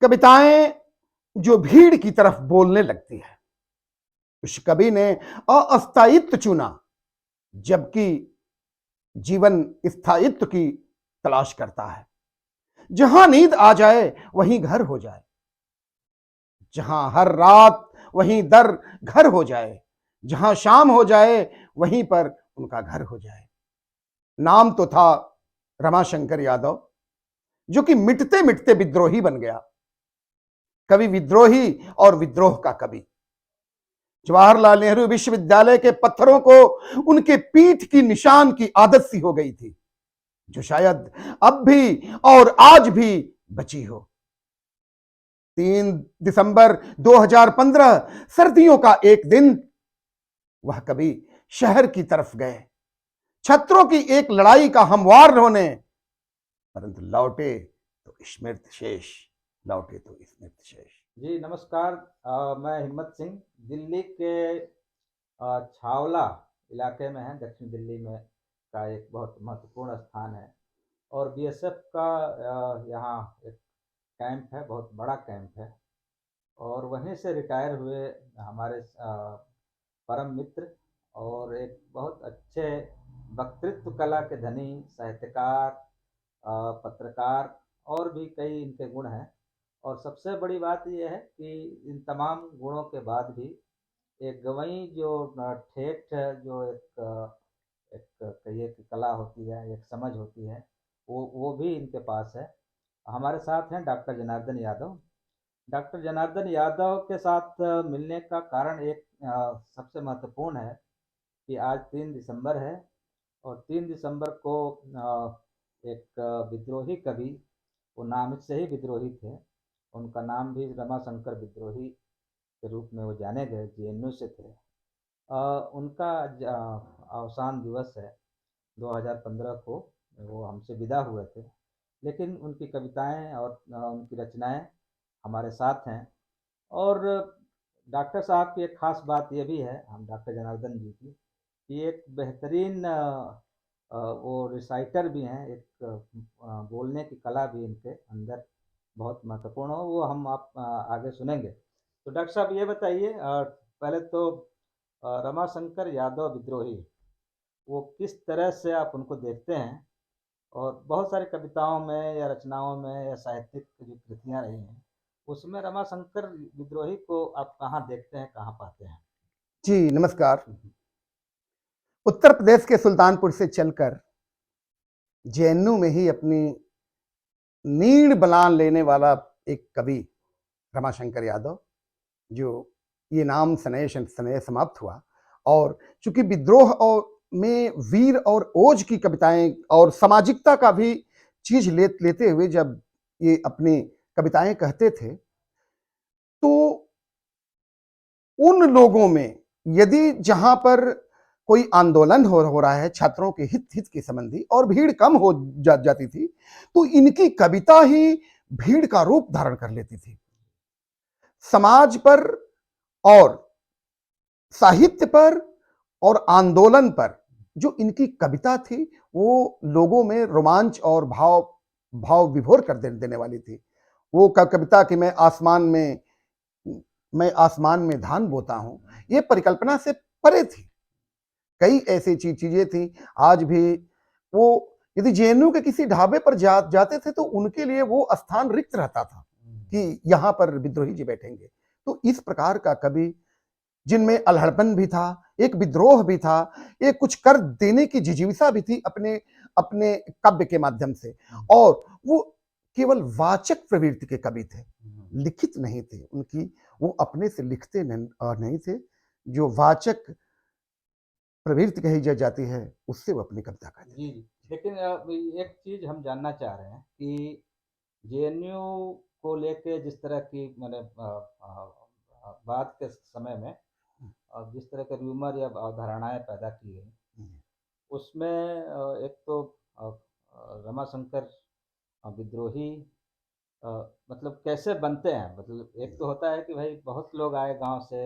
कविताएं जो भीड़ की तरफ बोलने लगती है। उस कवि ने अस्थायित्व चुना, जबकि जीवन स्थायित्व की तलाश करता है। जहां नींद आ जाए वहीं घर हो जाए, जहां हर रात वहीं दर घर हो जाए, जहां शाम हो जाए वहीं पर उनका घर हो जाए। नाम तो था रमाशंकर यादव, जो कि मिटते मिटते विद्रोही बन गया। कवि विद्रोही और विद्रोह का कवि। जवाहरलाल नेहरू विश्वविद्यालय के पत्थरों को उनके पीठ की निशान की आदत सी हो गई थी, जो शायद अब भी और आज भी बची हो। 3 दिसंबर 2015 सर्दियों का एक दिन, वह कवि शहर की तरफ गए, छत्रों की एक लड़ाई का हमवार होने, परंतु लौटे तो स्मृति शेष, लौटे तो स्मृति शेष। जी नमस्कार। मैं हिम्मत सिंह दिल्ली के छावला इलाके में है। दक्षिण दिल्ली में का एक बहुत महत्वपूर्ण स्थान है और बीएसएफ का यहाँ एक कैंप है, बहुत बड़ा कैंप है। और वहीं से रिटायर हुए हमारे परम मित्र और एक बहुत अच्छे वक्तृत्व कला के धनी साहित्यकार, पत्रकार और भी कई इनके गुण हैं। और सबसे बड़ी बात यह है कि इन तमाम गुणों के बाद भी एक गवई जो ठेठ जो एक कहिए कि कला होती है, एक समझ होती है, वो भी इनके पास है। हमारे साथ हैं डॉक्टर जनार्दन यादव। डॉक्टर जनार्दन यादव के साथ मिलने का कारण एक सबसे महत्वपूर्ण है कि आज 3 दिसंबर है और 3 दिसंबर को एक विद्रोही कवि, वो नाम से ही विद्रोही थे, उनका नाम भी रमाशंकर विद्रोही के रूप में वो जाने गए, जेएनयू से थे। उनका अवसान दिवस है 2015 को, वो हमसे विदा हुए थे। लेकिन उनकी कविताएं और उनकी रचनाएं हमारे साथ हैं। और डॉक्टर साहब की एक ख़ास बात ये भी है, हम डॉक्टर जनार्दन जी की, कि एक बेहतरीन वो रिसाइटर भी हैं। एक बोलने की कला भी इनके अंदर बहुत महत्वपूर्ण हो, वो हम आप आगे सुनेंगे। तो डॉक्टर साहब ये बताइए, पहले तो रमाशंकर यादव विद्रोही, वो किस तरह से आप उनको देखते हैं? और बहुत सारी कविताओं में या रचनाओं में या साहित्यिक जो कृतियाँ रही हैं, उसमें रमाशंकर विद्रोही को आप कहाँ देखते हैं, कहाँ पाते हैं? जी नमस्कार। उत्तर प्रदेश के सुल्तानपुर से चलकर जेएनयू में ही अपनी नीड़ बलान लेने वाला एक कवि रमाशंकर यादव, जो ये नाम स्नेह स्नेह समाप्त हुआ। और चूंकि विद्रोह और में वीर और ओज की कविताएं और सामाजिकता का भी चीज लेते हुए जब ये अपनी कविताएं कहते थे, तो उन लोगों में यदि जहां पर कोई आंदोलन हो रहा है छात्रों के हित के संबंधी और भीड़ कम हो जाती थी, तो इनकी कविता ही भीड़ का रूप धारण कर लेती थी। समाज पर और साहित्य पर और आंदोलन पर जो इनकी कविता थी, वो लोगों में रोमांच और भाव भाव विभोर कर देने वाली थी। वो कविता कि मैं आसमान में धान बोता हूं, ये परिकल्पना से परे थी। कई ऐसी चीजें थी। आज भी वो यदि जेएनयू के किसी ढाबे पर जाते थे तो उनके लिए वो स्थान रिक्त रहता था कि यहां पर विद्रोही जी बैठेंगे। तो इस प्रकार का कवि, जिनमें अल्हड़पन भी था, एक विद्रोह भी था, एक कुछ कर देने की जिजीविसा भी थी अपने अपने काव्य के माध्यम से। और वो केवल वाचक प्रवृत्ति के कवि थे, लिखित नहीं थे उनकी। वो अपने से लिखते नहीं थे। जो वाचक प्रवृत्ति कही जाती है, उससे वो अपनी कविता कहते जी थे। जी। लेकिन एक चीज़ हम जानना चाह रहे हैं कि जेएनयू को लेके जिस तरह की मैंने बात के समय में जिस तरह के र्यूमर या अवधारणाएं पैदा की गई, उसमें एक तो रमाशंकर विद्रोही अ, मतलब कैसे बनते हैं? मतलब एक तो होता है कि भाई बहुत लोग आए गांव से,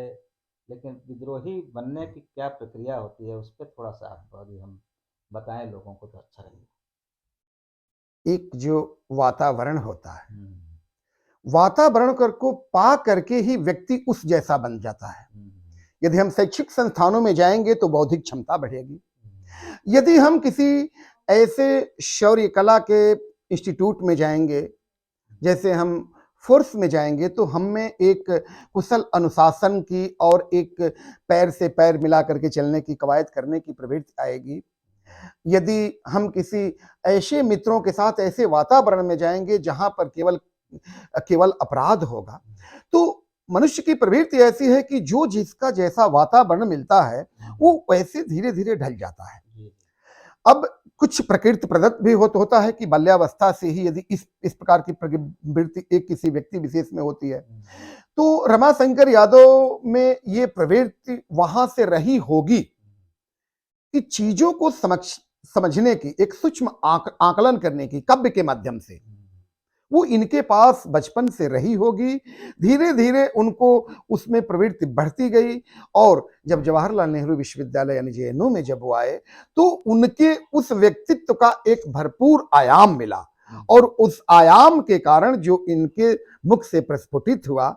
लेकिन विद्रोही बनने की क्या प्रक्रिया होती है, उस पर थोड़ा सा आप अभी हम बताएं लोगों को तो अच्छा रहेगा। एक जो वातावरण होता है, हम्म। वातावरण को पा करके ही व्यक्ति उस जैसा बन जाता है। यदि हम शैक्षिक संस्थानों में जाएंगे तो बौद्धिक क्षमता बढ़ेगी। यदि हम किसी ऐसे शौर्य कला के इंस्टीट्यूट में जाएंगे, जैसे हम फोर्स में जाएंगे, तो हम में एक कुशल अनुशासन की और एक पैर से पैर मिला करके चलने की, कवायद करने की प्रवृत्ति आएगी। यदि हम किसी ऐसे मित्रों के साथ ऐसे वातावरण में जाएंगे जहां पर केवल केवल अपराध होगा, तो मनुष्य की प्रवृत्ति ऐसी है कि जो जिसका जैसा वातावरण मिलता है वो वैसे धीरे धीरे ढल जाता है। अब कुछ प्रकृति प्रदत्त भी होता है कि बाल्यावस्था से ही यदि इस प्रकार की प्रवृत्ति एक किसी व्यक्ति विशेष में होती है, तो रमाशंकर यादव में ये प्रवृत्ति वहां से रही होगी कि चीजों को समझने की, एक सूक्ष्म आकलन करने की काव्य के माध्यम से वो इनके पास बचपन से रही होगी। धीरे धीरे उनको उसमें प्रवृत्ति बढ़ती गई और जब जवाहरलाल नेहरू विश्वविद्यालय यानी जेएनयू में जब वो आए तो उनके उस व्यक्तित्व का एक भरपूर आयाम मिला और उस आयाम के कारण जो इनके मुख से प्रस्फुटित हुआ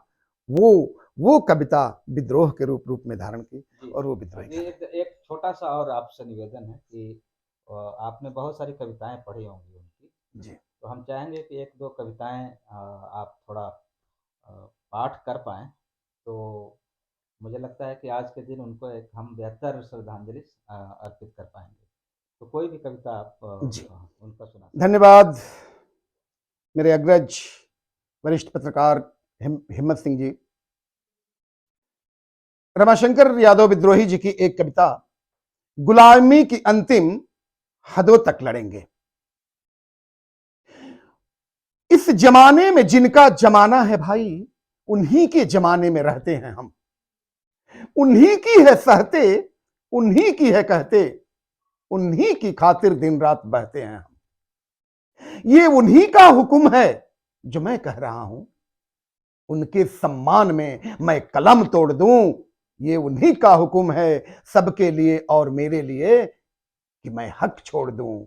वो कविता विद्रोह के रूप में धारण की और वो विद्रोह। एक छोटा सा और आपसे निवेदन है कि आपने बहुत सारी कविताएं पढ़ी होंगी उनकी जी, तो हम चाहेंगे कि एक दो कविताएं आप थोड़ा पाठ कर पाएं, तो मुझे लगता है कि आज के दिन उनको एक हम बेहतर श्रद्धांजलि अर्पित कर पाएंगे। तो कोई भी कविता आप उनका सुना। धन्यवाद मेरे अग्रज वरिष्ठ पत्रकार हिम्मत सिंह जी। रमाशंकर यादव विद्रोही जी की एक कविता, गुलामी की अंतिम हदों तक लड़ेंगे। इस जमाने में जिनका जमाना है भाई, उन्हीं के जमाने में रहते हैं हम। उन्हीं की है सहते, उन्हीं की है कहते, उन्हीं की खातिर दिन रात बहते हैं हम। ये उन्हीं का हुक्म है जो मैं कह रहा हूं। उनके सम्मान में मैं कलम तोड़ दूं। ये उन्हीं का हुक्म है सबके लिए और मेरे लिए कि मैं हक छोड़ दूं।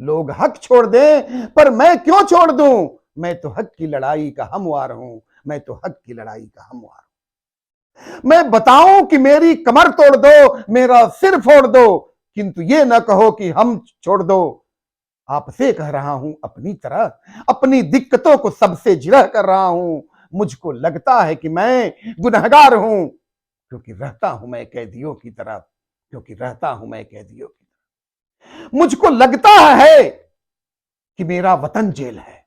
लोग हक छोड़ दें पर मैं क्यों छोड़ दूं। मैं तो हक की लड़ाई का हमवार हूं। मैं तो हक की लड़ाई का हमवार हूं। मैं बताऊं कि मेरी कमर तोड़ दो, मेरा सिर फोड़ दो, किंतु ये ना कहो कि हम छोड़ दो। आपसे कह रहा हूं अपनी तरह, अपनी दिक्कतों को सबसे जिरह कर रहा हूं। मुझको लगता है कि मैं गुनहगार हूं, क्योंकि रहता हूं मैं कैदियों की तरफ, क्योंकि रहता हूं मैं कैदियों की तरफ। मुझको लगता है कि मेरा वतन जेल है।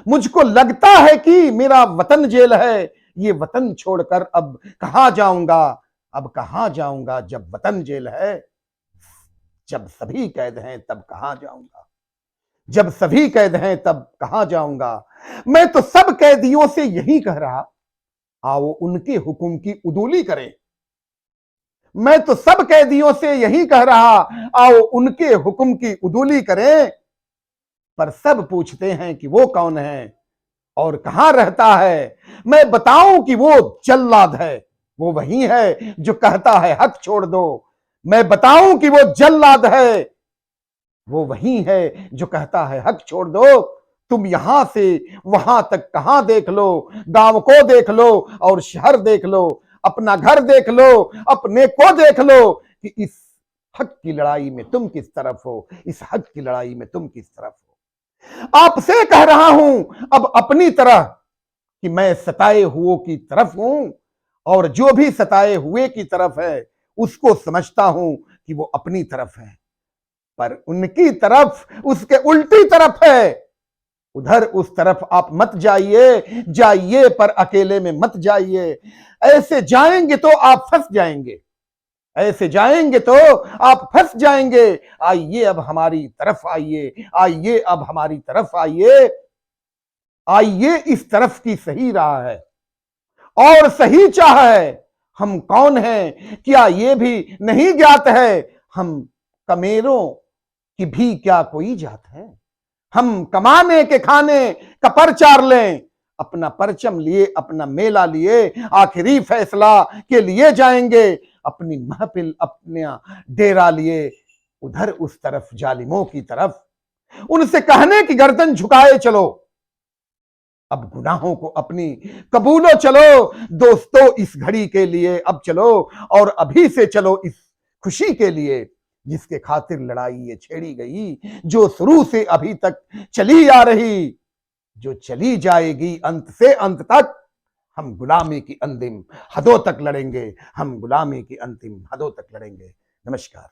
मुझको लगता है कि मेरा वतन जेल है। ये वतन छोड़कर अब कहां जाऊंगा, अब कहां जाऊंगा जब वतन जेल है। जब सभी कैद हैं तब कहां जाऊंगा, जब सभी कैद हैं तब कहां जाऊंगा। मैं तो सब कैदियों से यही कह रहा, आओ उनके हुक्म की उदूली करें। मैं तो सब कैदियों से यही कह रहा, आओ उनके हुक्म की उदूली करें। पर सब पूछते हैं कि वो कौन है और कहां रहता है। मैं बताऊं कि वो जल्लाद है, वो वही है जो कहता है हक छोड़ दो। मैं बताऊं कि वो जल्लाद है, वो वही है जो कहता है हक छोड़ दो। तुम यहां से वहां तक कहां देख लो, गांव को देख लो और शहर देख लो, अपना घर देख लो, अपने को देख लो कि इस हक की लड़ाई में तुम किस तरफ हो, इस हक की लड़ाई में तुम किस तरफ हो। आपसे कह रहा हूं अब अपनी तरह कि मैं सताए हुओं की तरफ हूं और जो भी सताए हुए की तरफ है उसको समझता हूं कि वो अपनी तरफ है, पर उनकी तरफ उसके उल्टी तरफ है। उधर उस तरफ आप मत जाइए, जाइए पर अकेले में मत जाइए। ऐसे जाएंगे तो आप फंस जाएंगे, ऐसे जाएंगे तो आप फंस जाएंगे। आइए अब हमारी तरफ आइए, आइए अब हमारी तरफ आइए, आइए इस तरफ की सही राह है और सही चाह है। हम कौन हैं क्या ये भी नहीं ज्ञात है। हम कमेरों की भी क्या कोई जात है। हम कमाने के खाने का परचार लें, अपना परचम लिए अपना मेला लिए आखिरी फैसला के लिए जाएंगे। अपनी महफिल अपना डेरा लिए उधर उस तरफ जालिमों की तरफ, उनसे कहने की गर्दन झुकाए चलो। अब गुनाहों को अपनी कबूलो चलो दोस्तों इस घड़ी के लिए, अब चलो और अभी से चलो इस खुशी के लिए जिसके खातिर लड़ाई ये छेड़ी गई, जो शुरू से अभी तक चली आ रही, जो चली जाएगी अंत से अंत तक। हम गुलामी की अंतिम हदों तक लड़ेंगे, हम गुलामी की अंतिम हदों तक लड़ेंगे। नमस्कार।